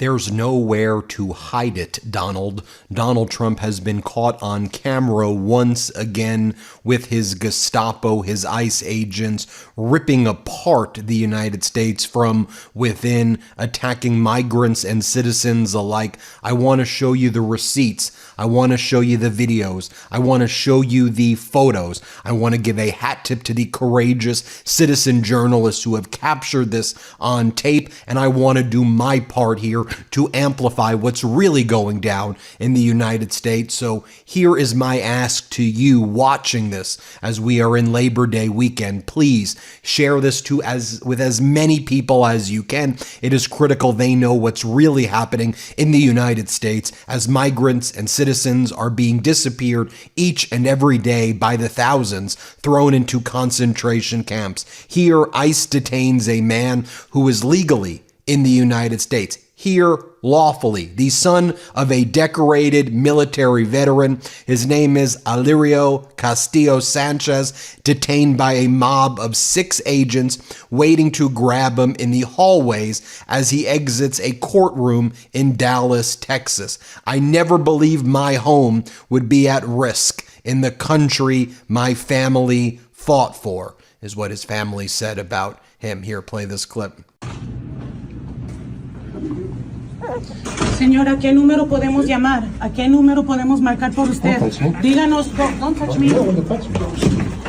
There's nowhere to hide it, Donald. Donald Trump has been caught on camera once again with his Gestapo, his ICE agents, ripping apart the United States from within, attacking migrants and citizens alike. I want to show you the receipts. I want to show you the videos. I want to show you the photos. I want to give a hat tip to the courageous citizen journalists who have captured this on tape, and I want to do my part here to amplify what's really going down in the United States. So here is my ask to you watching this as we are in Labor Day weekend. Please share this with as many people as you can. It is critical they know what's really happening in the United States as migrants and citizens are being disappeared each and every day by the thousands, thrown into concentration camps. Here, ICE detains a man who is legally in the United States. Here, lawfully, the son of a decorated military veteran. His name is Alirio Castillo Sanchez, detained by a mob of 6 agents waiting to grab him in the hallways as he exits a courtroom in Dallas, Texas. I never believed my home would be at risk in the country my family fought for, is what his family said about him. Here, play this clip. Señora, ¿qué número podemos llamar? ¿A qué número podemos marcar por usted? Díganos, don't touch me.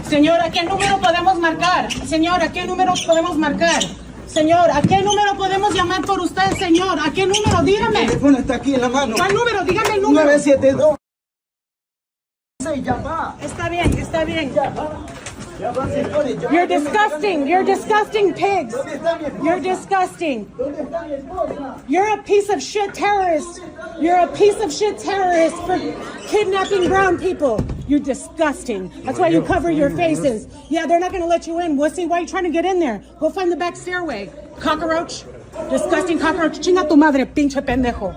Señora, ¿qué número podemos marcar? Señora, ¿qué número podemos marcar? Señor, ¿a qué número podemos llamar por usted, señor? ¿A qué número? Dígame. El teléfono está aquí en la mano. ¿Cuál número? Dígame el número. 972. Ya va. Está bien, está bien. Ya va. Ya va, señores. Ya You're va. disgusting. You're disgusting pigs. ¿Dónde está mi esposa? You're disgusting. ¿Dónde está mi esposa? You're a piece of shit terrorist. You're a piece of shit terrorist for kidnapping brown people. You're disgusting. That's why you cover your faces. Yeah, they're not going to let you in. Wussy, why are you trying to get in there? Go find the back stairway. Cockroach. Disgusting cockroach. Chinga tu madre, pinche pendejo.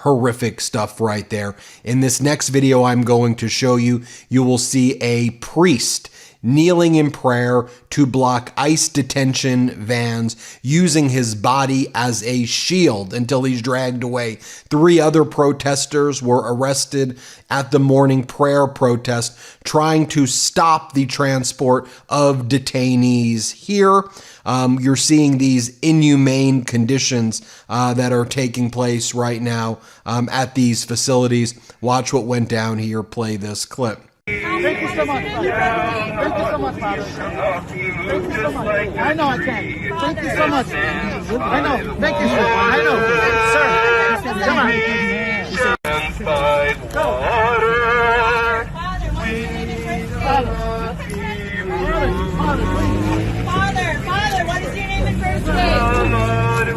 Horrific stuff right there. In this next video I'm going to show you, you will see a priest kneeling in prayer to block ICE detention vans, using his body as a shield until he's dragged away. 3 other protesters were arrested at the morning prayer protest, trying to stop the transport of detainees. Here, you're seeing these inhumane conditions that are taking place right now at these facilities. Watch what went down here. Play this clip. Thank you so much. Thank you so much, Father. Thank you so much. I know I can. Thank you so much. I know. Thank you, sir. I know. Sir, come on. Father, what is your name in first place?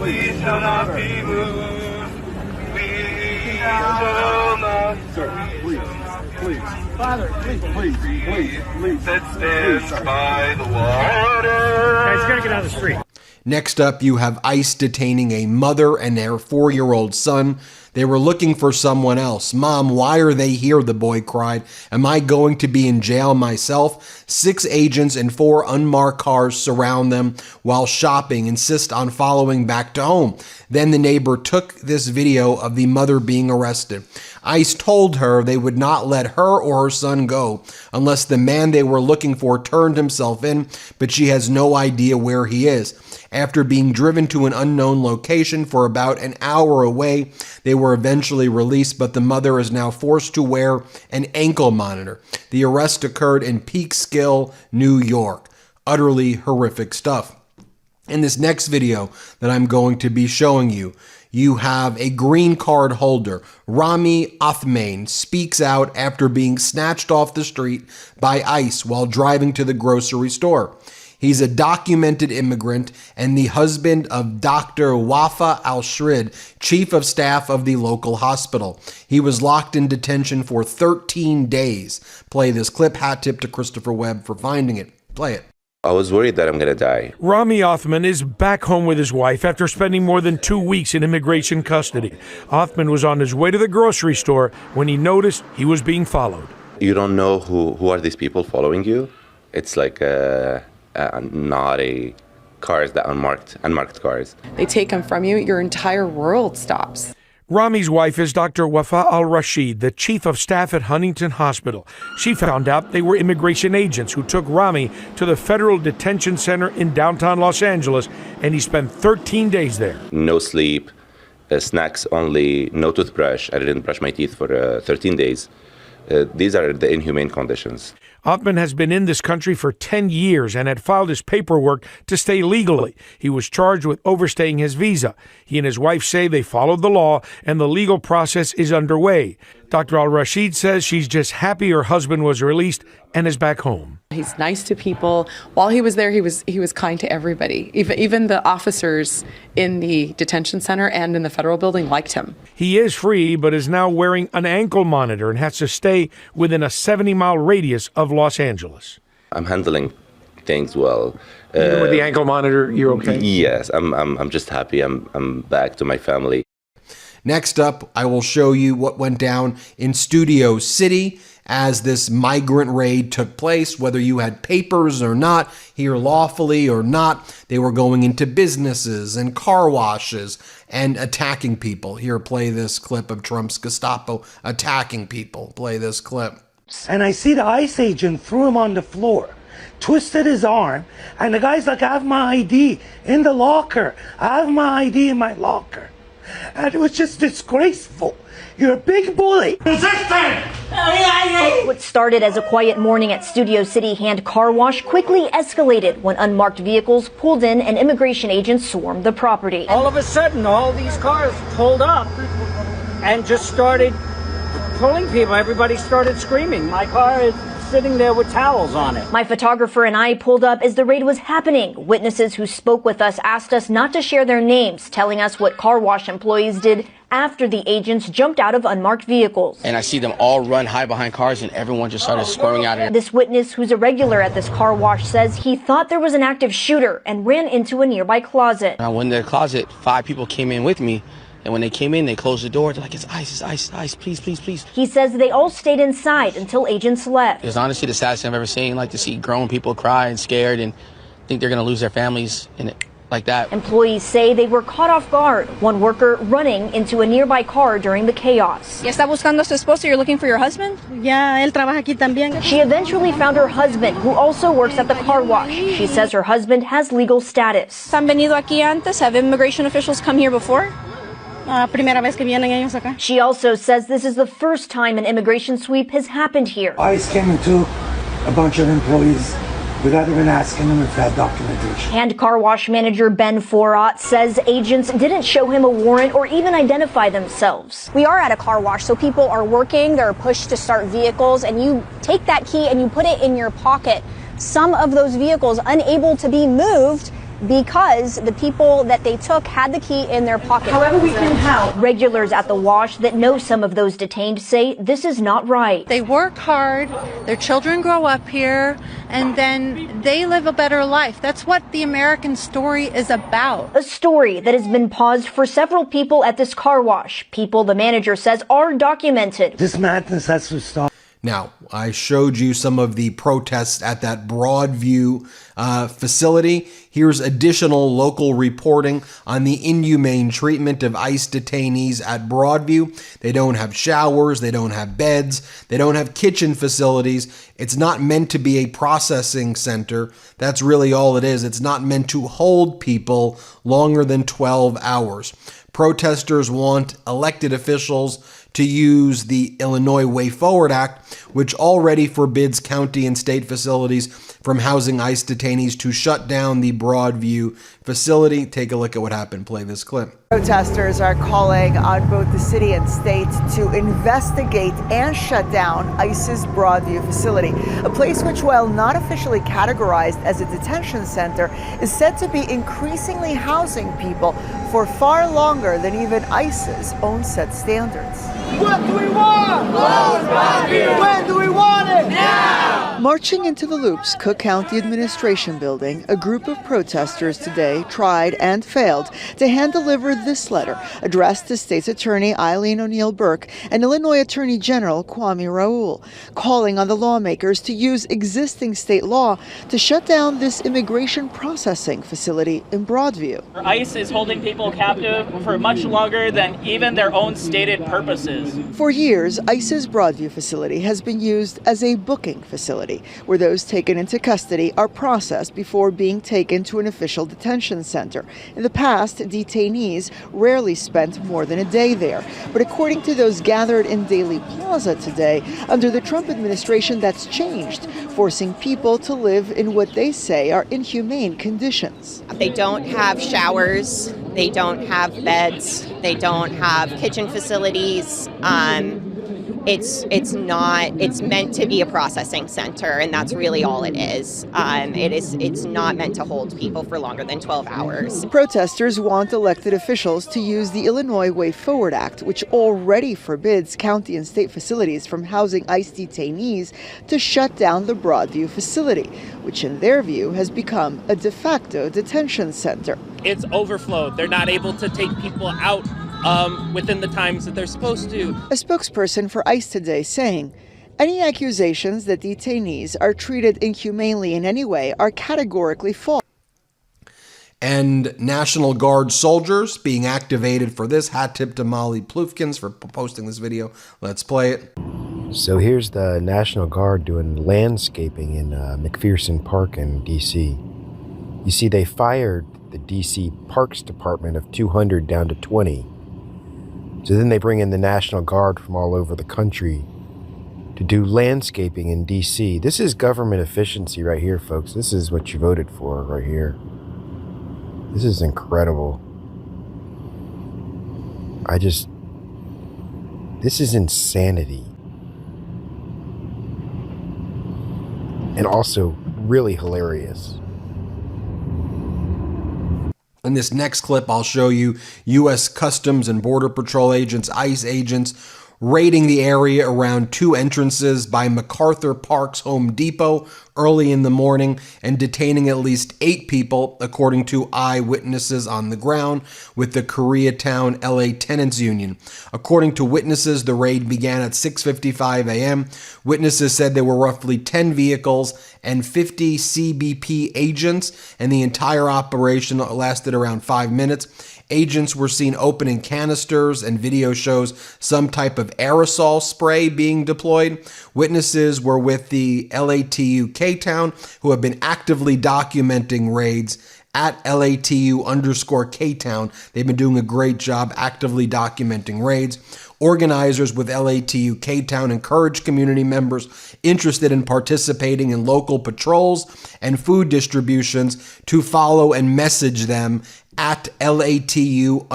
We shall not be moved. We shall not. Sir, please. Father, please. That stands by the water. Guys, you gotta get out of the street. Next up, you have ICE detaining a mother and their 4-year-old son. They were looking for someone else. Mom, why are they here? The boy cried. Am I going to be in jail myself? 6 agents and 4 unmarked cars surround them while shopping, insist on following back to home. Then the neighbor took this video of the mother being arrested. ICE told her they would not let her or her son go unless the man they were looking for turned himself in, but she has no idea where he is. After being driven to an unknown location for about an hour away, they were eventually released, but the mother is now forced to wear an ankle monitor. The arrest occurred in Peekskill, New York. Utterly horrific stuff. In this next video that I'm going to be showing you, you have a green card holder. Rami Othmane speaks out after being snatched off the street by ICE while driving to the grocery store. He's a documented immigrant and the husband of Dr. Wafa Al-Shrid, chief of staff of the local hospital. He was locked in detention for 13 days. Play this clip. Hat tip to Christopher Webb for finding it. Play it. I was worried that I'm going to die. Rami Othman is back home with his wife after spending more than 2 weeks in immigration custody. Othman was on his way to the grocery store when he noticed he was being followed. You don't know who are these people following you. It's like not a cars, the unmarked cars. They take them from you, your entire world stops. Rami's wife is Dr. Wafa al-Rashid, the chief of staff at Huntington Hospital. She found out they were immigration agents who took Rami to the federal detention center in downtown Los Angeles, and he spent 13 days there. No sleep, snacks only, no toothbrush. I didn't brush my teeth for 13 days. These are the inhumane conditions. Othman has been in this country for 10 years and had filed his paperwork to stay legally. He was charged with overstaying his visa. He and his wife say they followed the law and the legal process is underway. Dr. al-Rashid says she's just happy her husband was released and is back home. He's nice to people. While he was there, he was kind to everybody. Even the officers in the detention center and in the federal building liked him. He is free, but is now wearing an ankle monitor and has to stay within a 70-mile radius of Los Angeles. I'm handling things well. Even with the ankle monitor, you're okay? Yes, I'm just happy. I'm back to my family. Next up, I will show you what went down in Studio City as this migrant raid took place, whether you had papers or not, here lawfully or not. They were going into businesses and car washes and attacking people. Here, play this clip of Trump's Gestapo attacking people. Play this clip. And I see the ICE agent threw him on the floor, twisted his arm, and the guy's like, I have my ID in the locker. I have my ID in my locker. And it was just disgraceful. You're a big bully. Resistance! What started as a quiet morning at Studio City Hand Car Wash quickly escalated when unmarked vehicles pulled in and immigration agents swarmed the property. All of a sudden, all these cars pulled up and just started pulling people. Everybody started screaming. My car is sitting there with towels on it. My photographer and I pulled up as the raid was happening. Witnesses who spoke with us asked us not to share their names, telling us what car wash employees did after the agents jumped out of unmarked vehicles. And I see them all run, hide behind cars, and everyone just started squirming out of it. This witness, who's a regular at this car wash, says he thought there was an active shooter and ran into a nearby closet. I went in the closet, 5 people came in with me. And when they came in, they closed the door. They're like, it's ICE, please, please, please. He says they all stayed inside until agents left. It's honestly the saddest thing I've ever seen, like to see grown people cry and scared and think they're going to lose their families in it like that. Employees say they were caught off guard, one worker running into a nearby car during the chaos. ¿Ya está buscando a su esposo? You're looking for your husband? Yeah, él trabaja aquí también. She eventually found her husband, who also works at the car wash. She says her husband has legal status. ¿Han venido aquí antes? Have immigration officials come here before? Primera vez que vienen ellos acá. She also says this is the first time an immigration sweep has happened here. ICE came and took a bunch of employees without even asking them if they had documentation. Hand car wash manager Ben Meiselas says agents didn't show him a warrant or even identify themselves. We are at a car wash, so people are working, they're pushed to start vehicles, and you take that key and you put it in your pocket. Some of those vehicles unable to be moved because the people that they took had the key in their pocket. However we can help. Regulars at the wash that know some of those detained say this is not right. They work hard, their children grow up here, and then they live a better life. That's what the American story is about. A story that has been paused for several people at this car wash. People the manager says are documented. This madness has to stop. Now, I showed you some of the protests at that Broadview facility. Here's additional local reporting on the inhumane treatment of ICE detainees at Broadview. They don't have showers, they don't have beds, they don't have kitchen facilities. It's not meant to be a processing center. That's really all it is. It's not meant to hold people longer than 12 hours. Protesters want elected officials to use the Illinois Way Forward Act, which already forbids county and state facilities from housing ICE detainees, to shut down the Broadview facility. Take a look at what happened. Play this clip. Protesters are calling on both the city and state to investigate and shut down ICE's Broadview facility, a place which, while not officially categorized as a detention center, is said to be increasingly housing people for far longer than even ICE's own set standards. What do we want? Close Broadview! When do we want it? Now! Marching into the Loop's Cook County Administration Building, a group of protesters today tried and failed to hand-deliver this letter addressed to State's Attorney Eileen O'Neill Burke and Illinois Attorney General Kwame Raoul, calling on the lawmakers to use existing state law to shut down this immigration processing facility in Broadview. ICE is holding people captive for much longer than even their own stated purposes. For years, ICE's Broadview facility has been used as a booking facility, where those taken into custody are processed before being taken to an official detention center. In the past, detainees rarely spent more than a day there. But according to those gathered in Daley Plaza today, under the Trump administration, that's changed, forcing people to live in what they say are inhumane conditions. They don't have showers, they don't have beds, they don't have kitchen facilities. It's meant to be a processing center, and that's really all it is. It's not meant to hold people for longer than 12 hours. Protesters want elected officials to use the Illinois Way Forward Act, which already forbids county and state facilities from housing ICE detainees, to shut down the Broadview facility, which in their view has become a de facto detention center. It's overflowed. They're not able to take people out within the times that they're supposed to. A spokesperson for ICE today saying, any accusations that detainees are treated inhumanely in any way are categorically false. And National Guard soldiers being activated for this. Hat tip to Molly Plufkins for posting this video. Let's play it. So here's the National Guard doing landscaping in MacArthur Park in D.C. You see, they fired the D.C. Parks Department of 200 down to 20. So then they bring in the National Guard from all over the country to do landscaping in D.C. This is government efficiency right here, folks. This is what you voted for right here. This is incredible. This is insanity. And also really hilarious. In this next clip, I'll show you U.S. Customs and Border Patrol agents, ICE agents, raiding the area around two entrances by MacArthur Park's Home Depot early in the morning and detaining at least 8 people, according to eyewitnesses on the ground with the Koreatown LA Tenants Union. According to witnesses, the raid began at 6:55 a.m. Witnesses said there were roughly 10 vehicles and 50 CBP agents, and the entire operation lasted around 5 minutes. Agents were seen opening canisters, and video shows some type of aerosol spray being deployed. Witnesses were with the LATU K-Town, who have been actively documenting raids at LATU_K-Town. They've been doing a great job actively documenting raids. Organizers with LATU K-Town encourage community members interested in participating in local patrols and food distributions to follow and message them at LATU_K-Town.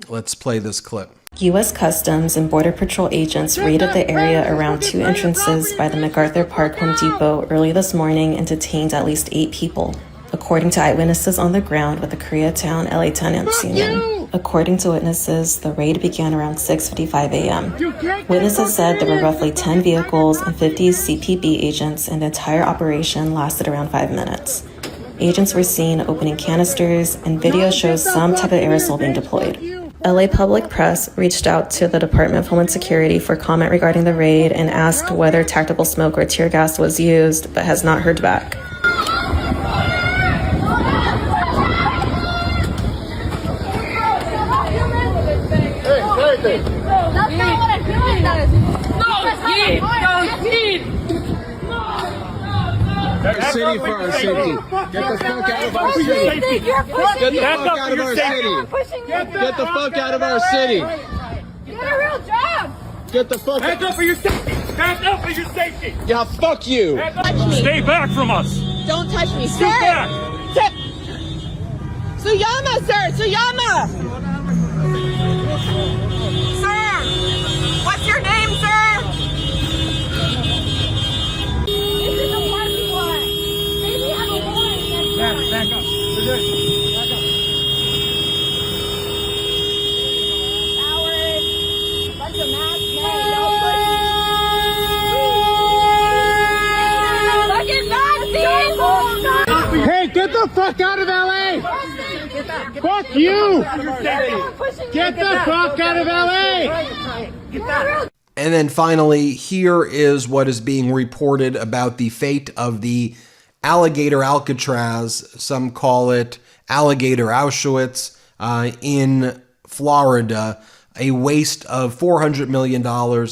Let's play this clip. U.S. Customs and Border Patrol agents raided the area around two entrances by the MacArthur Park Home Depot early this morning and detained at least 8 people, according to eyewitnesses on the ground with the Koreatown LA Tenants Union. According to witnesses, the raid began around 6:55 a.m. Witnesses said there were roughly 10 vehicles and 50 CPB agents, and the entire operation lasted around 5 minutes. Agents were seen opening canisters, and video shows some type of aerosol being deployed. LA Public Press reached out to the Department of Homeland Security for comment regarding the raid and asked whether tactical smoke or tear gas was used, but has not heard back. That's not what I'm doing. City for our safety. Get the fuck out of our city. Get the fuck out of our city. Get the fuck out of our city. Get a real job. Get the fuck out. Hands up for your safety. Hands up for your safety. Yeah, fuck you. Stay back from us. Don't touch me, sir. Stay back. Suyama, sir. Suyama. Sir, what's your name, sir? This is a parking lot. Maybe have a warrant. Back up. Back up. Cowards. Bunch of masked men. Don't push me. Fuck you! Get the fuck out of LA! And then finally, here is what is being reported about the fate of the Alligator Alcatraz, some call it Alligator Auschwitz, in Florida, a waste of $400 million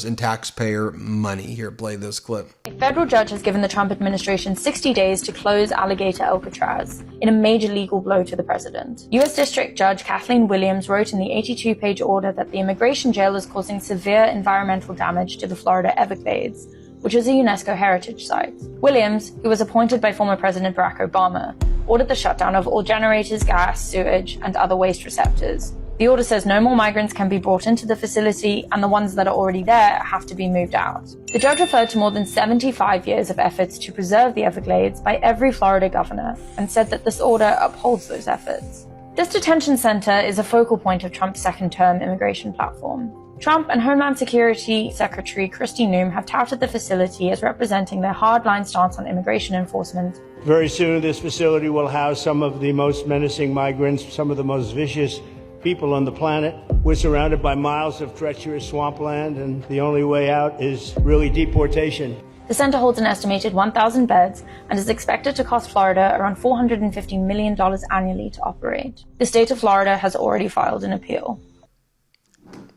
in taxpayer money. Here, play this clip. A federal judge has given the Trump administration 60 days to close Alligator Alcatraz in a major legal blow to the president. U.S. District Judge Kathleen Williams wrote in the 82-page order that the immigration jail is causing severe environmental damage to the Florida Everglades, which is a UNESCO heritage site. Williams, who was appointed by former President Barack Obama, ordered the shutdown of all generators, gas, sewage, and other waste receptors. The order says no more migrants can be brought into the facility, and the ones that are already there have to be moved out. The judge referred to more than 75 years of efforts to preserve the Everglades by every Florida governor, and said that this order upholds those efforts. This detention center is a focal point of Trump's second-term immigration platform. Trump and Homeland Security Secretary Kristi Noem have touted the facility as representing their hardline stance on immigration enforcement. Very soon, this facility will house some of the most menacing migrants, some of the most vicious people on the planet. We're surrounded by miles of treacherous swampland, and the only way out is really deportation. The center holds an estimated 1,000 beds and is expected to cost Florida around $450 million annually to operate. The state of Florida has already filed an appeal.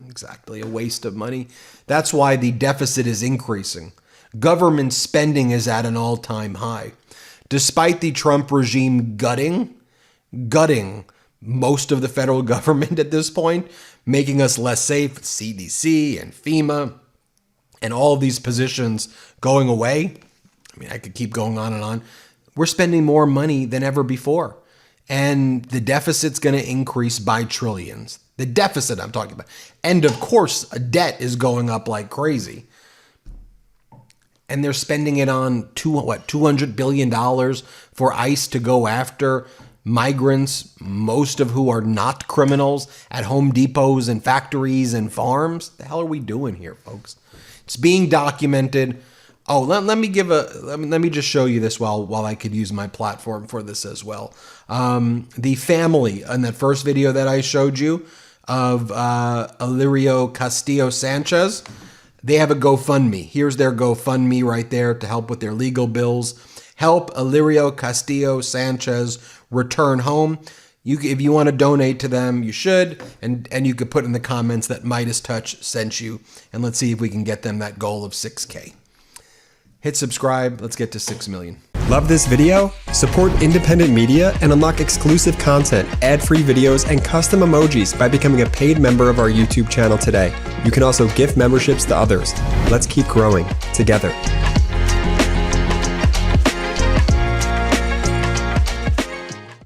Exactly, a waste of money. That's why the deficit is increasing. Government spending is at an all-time high. Despite the Trump regime gutting most of the federal government at this point, making us less safe, CDC and FEMA, and all of these positions going away. I mean, I could keep going on and on. We're spending more money than ever before. And the deficit's going to increase by trillions. The deficit I'm talking about. And of course, a debt is going up like crazy. And they're spending it on $200 billion for ICE to go after migrants, most of who are not criminals, at Home Depots and factories and farms. The hell are we doing here, folks? It's being documented. Oh, let me just show you this while I could use my platform for this as well. The family in that first video that I showed you of Illyrio Castillo Sanchez, they have a GoFundMe. Here's their GoFundMe right there to help with their legal bills. Help Illyrio Castillo Sanchez return home. If you want to donate to them, you should. And you could put in the comments that MeidasTouch sent you. And let's see if we can get them that goal of 6K. Hit subscribe. Let's get to 6 million. Love this video? Support independent media and unlock exclusive content, ad-free videos, and custom emojis by becoming a paid member of our YouTube channel today. You can also gift memberships to others. Let's keep growing together.